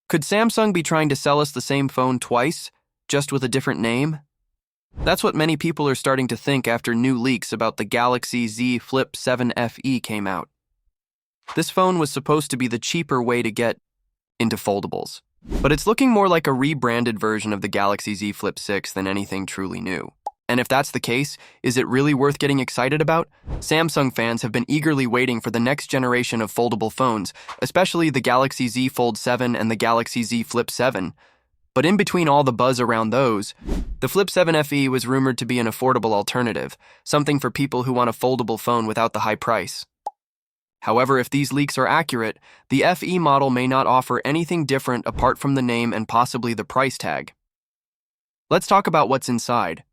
Could Samsung be trying to sell us the same phone twice, just with a different name? That's what many people are starting to think after new leaks about the Galaxy Z Flip 7 FE came out. This phone was supposed to be the cheaper way to get into foldables, but it's looking more like a rebranded version of the Galaxy Z Flip 6 than anything truly new. And if that's the case, is it really worth getting excited about? Samsung fans have been eagerly waiting for the next generation of foldable phones, especially the Galaxy Z Fold 7 and the Galaxy Z Flip 7. But in between all the buzz around those, the Flip 7 FE was rumored to be an affordable alternative, something for people who want a foldable phone without the high price. However, if these leaks are accurate, the FE model may not offer anything different apart from the name and possibly the price tag. Let's talk about what's inside.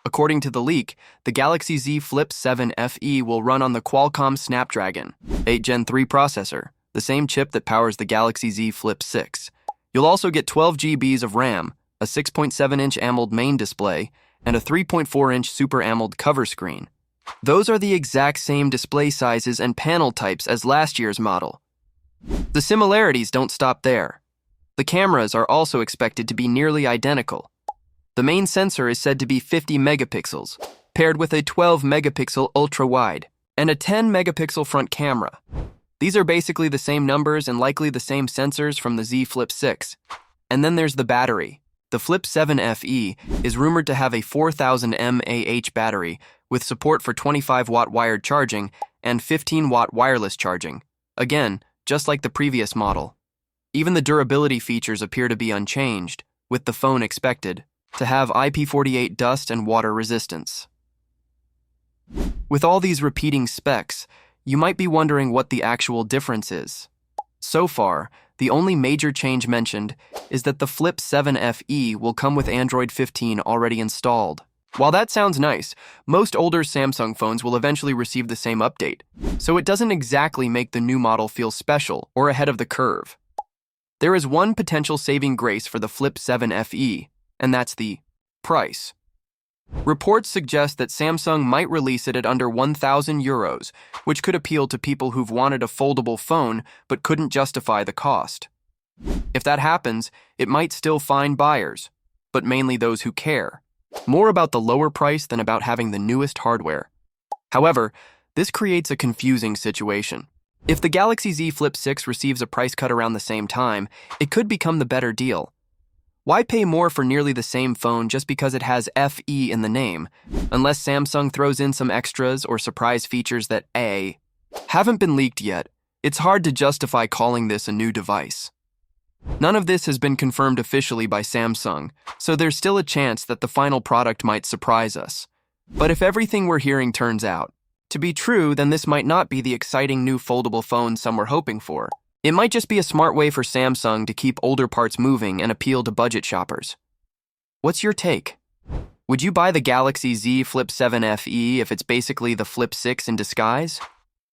According to the leak, the Galaxy Z Flip 7 FE will run on the Qualcomm Snapdragon 8 Gen 3 processor, the same chip that powers the Galaxy Z Flip 6. You'll also get 12 GB of RAM, a 6.7-inch AMOLED main display, and a 3.4-inch Super AMOLED cover screen. Those are the exact same display sizes and panel types as last year's model. The similarities don't stop there. The cameras are also expected to be nearly identical. The main sensor is said to be 50 megapixels, paired with a 12-megapixel ultra-wide and a 10-megapixel front camera. These are basically the same numbers and likely the same sensors from the Z Flip 6. And then there's the battery. The Flip 7 FE is rumored to have a 4000 mAh battery with support for 25-watt wired charging and 15-watt wireless charging. Again, just like the previous model. Even the durability features appear to be unchanged, with the phone expected to have IP48 dust and water resistance. With all these repeating specs, you might be wondering what the actual difference is. So far, the only major change mentioned is that the Flip 7 FE will come with Android 15 already installed. While that sounds nice, most older Samsung phones will eventually receive the same update, so it doesn't exactly make the new model feel special or ahead of the curve. There is one potential saving grace for the Flip 7 FE, and that's the price. Reports suggest that Samsung might release it at under €1,000, which could appeal to people who've wanted a foldable phone but couldn't justify the cost. If that happens, it might still find buyers, but mainly those who care. More about the lower price than about having the newest hardware. However, this creates a confusing situation. If the Galaxy Z Flip 6 receives a price cut around the same time, it could become the better deal. Why pay more for nearly the same phone just because it has FE in the name, unless Samsung throws in some extras or surprise features that haven't been leaked yet? It's hard to justify calling this a new device. None of this has been confirmed officially by Samsung, so there's still a chance that the final product might surprise us. But if everything we're hearing turns out to be true, then this might not be the exciting new foldable phone some were hoping for. It might just be a smart way for Samsung to keep older parts moving and appeal to budget shoppers. What's your take? Would you buy the Galaxy Z Flip 7 FE if it's basically the Flip 6 in disguise?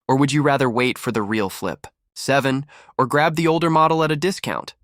Or would you rather wait for the real Flip 7 or grab the older model at a discount?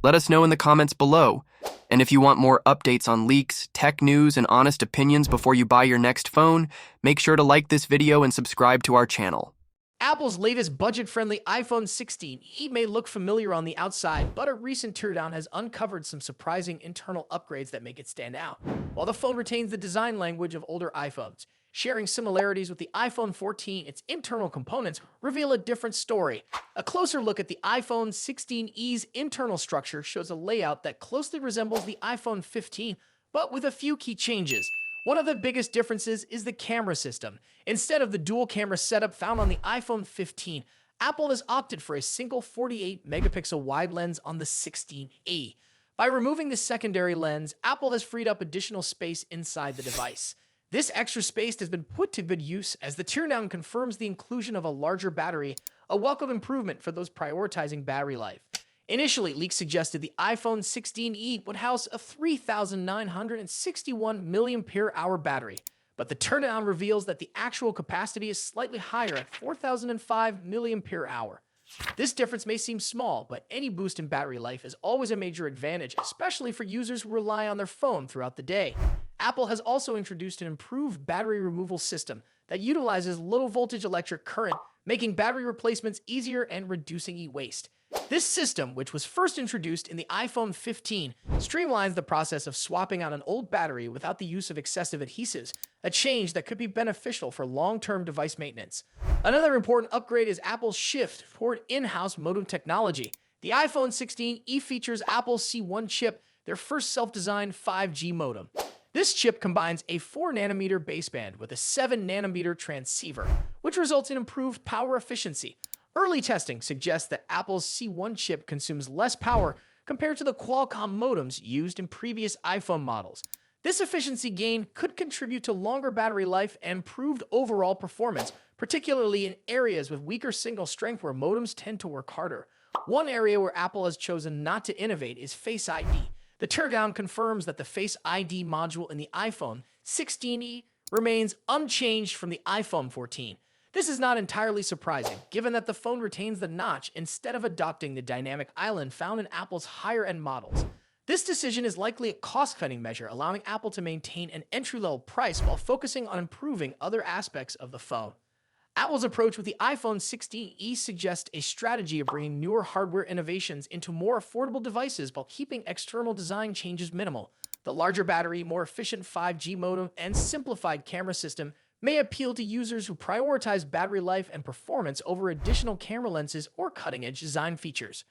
Let us know in the comments below. And if you want more updates on leaks, tech news, and honest opinions before you buy your next phone, make sure to like this video and subscribe to our channel. Apple's latest budget-friendly iPhone 16e may look familiar on the outside, but a recent teardown has uncovered some surprising internal upgrades that make it stand out. While the phone retains the design language of older iPhones, sharing similarities with the iPhone 14, its internal components reveal a different story. A closer look at the iPhone 16e's internal structure shows a layout that closely resembles the iPhone 15, but with a few key changes. One of the biggest differences is the camera system. Instead of the dual camera setup found on the iPhone 15, Apple has opted for a single 48-megapixel wide lens on the 16e. By removing the secondary lens, Apple has freed up additional space inside the device. This extra space has been put to good use as the teardown confirms the inclusion of a larger battery, a welcome improvement for those prioritizing battery life. Initially, leaks suggested the iPhone 16e would house a 3,961 mAh battery, but the teardown reveals that the actual capacity is slightly higher at 4,005 mAh. This difference may seem small, but any boost in battery life is always a major advantage, especially for users who rely on their phone throughout the day. Apple has also introduced an improved battery removal system that utilizes low-voltage electric current, making battery replacements easier and reducing e-waste. This system, which was first introduced in the iPhone 15, streamlines the process of swapping out an old battery without the use of excessive adhesives, a change that could be beneficial for long-term device maintenance. Another important upgrade is Apple's shift toward in-house modem technology. The iPhone 16e features Apple's C1 chip, their first self-designed 5G modem. This chip combines a 4nm baseband with a 7nm transceiver, which results in improved power efficiency. Early testing suggests that Apple's C1 chip consumes less power compared to the Qualcomm modems used in previous iPhone models. This efficiency gain could contribute to longer battery life and improved overall performance, particularly in areas with weaker signal strength where modems tend to work harder. One area where Apple has chosen not to innovate is Face ID. The teardown confirms that the Face ID module in the iPhone 16e remains unchanged from the iPhone 14. This is not entirely surprising, given that the phone retains the notch instead of adopting the dynamic island found in Apple's higher-end models. This decision is likely a cost-cutting measure, allowing Apple to maintain an entry-level price while focusing on improving other aspects of the phone. Apple's approach with the iPhone 16e suggests a strategy of bringing newer hardware innovations into more affordable devices while keeping external design changes minimal. The larger battery, more efficient 5G modem, and simplified camera system may appeal to users who prioritize battery life and performance over additional camera lenses or cutting-edge design features.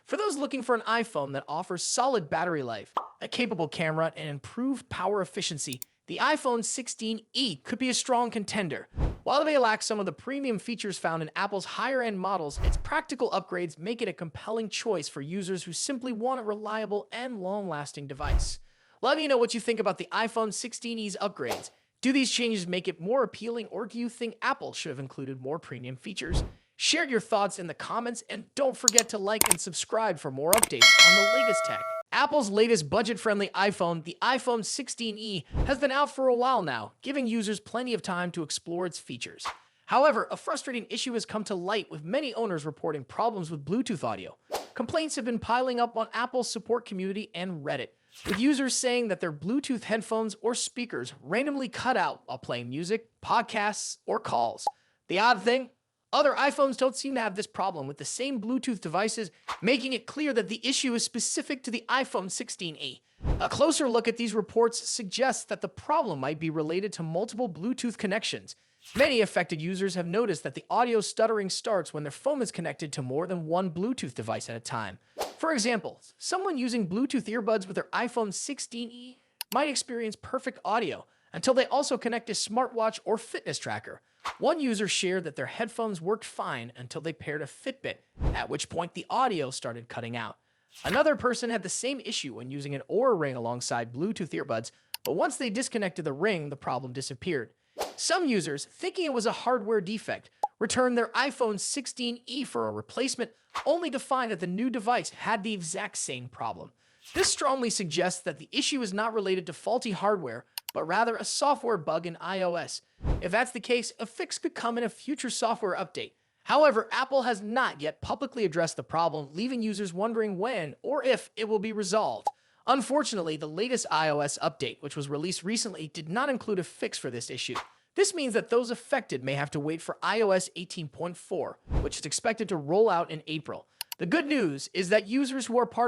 For those looking for an iPhone that offers solid battery life, a capable camera, and improved power efficiency, the iPhone 16e could be a strong contender. While it may lack some of the premium features found in Apple's higher-end models, its practical upgrades make it a compelling choice for users who simply want a reliable and long-lasting device. Let me know what you think about the iPhone 16e's upgrades. Do these changes make it more appealing, or do you think Apple should have included more premium features? Share your thoughts in the comments, and don't forget to like and subscribe for more updates on the latest tech. Apple's latest budget-friendly iPhone, the iPhone 16e, has been out for a while now, giving users plenty of time to explore its features. However, a frustrating issue has come to light, with many owners reporting problems with Bluetooth audio. Complaints have been piling up on Apple's support community and Reddit, with users saying that their Bluetooth headphones or speakers randomly cut out while playing music, podcasts, or calls. The odd thing? Other iPhones don't seem to have this problem with the same Bluetooth devices, making it clear that the issue is specific to the iPhone 16e. A closer look at these reports suggests that the problem might be related to multiple Bluetooth connections. Many affected users have noticed that the audio stuttering starts when their phone is connected to more than one Bluetooth device at a time. For example, someone using Bluetooth earbuds with their iPhone 16e might experience perfect audio until they also connect a smartwatch or fitness tracker. One user shared that their headphones worked fine until they paired a Fitbit, at which point the audio started cutting out. Another person had the same issue when using an Oura Ring alongside Bluetooth earbuds, but once they disconnected the ring, the problem disappeared. Some users, thinking it was a hardware defect, returned their iPhone 16e for a replacement, only to find that the new device had the exact same problem. This strongly suggests that the issue is not related to faulty hardware, but rather a software bug in iOS. If that's the case, a fix could come in a future software update. However, Apple has not yet publicly addressed the problem, leaving users wondering when or if it will be resolved. Unfortunately, the latest iOS update, which was released recently, did not include a fix for this issue. This means that those affected may have to wait for iOS 18.4, which is expected to roll out in April. The good news is that users who are part